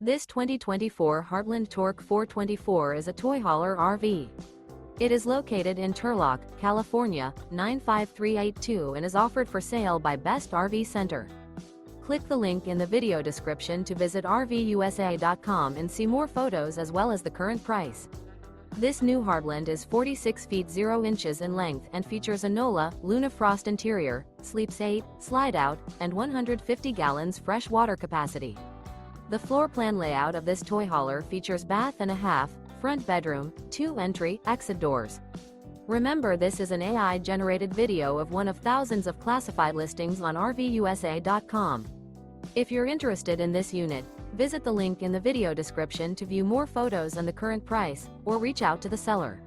This 2024 Heartland Torque 424 is a toy hauler RV. It is located in Turlock, California, 95382 and is offered for sale by Best RV Center. Click the link in the video description to visit RVUSA.com and see more photos as well as the current price. This new Heartland is 46 feet 0 inches in length and features a Nola, Lunafrost interior, sleeps 8, Slideout, and 150 gallons fresh water capacity. The floor plan layout of this toy hauler features bath and a half, front bedroom, 2 entry, exit doors. Remember, this is an AI-generated video of one of thousands of classified listings on RVUSA.com. If you're interested in this unit, visit the link in the video description to view more photos and the current price, or reach out to the seller.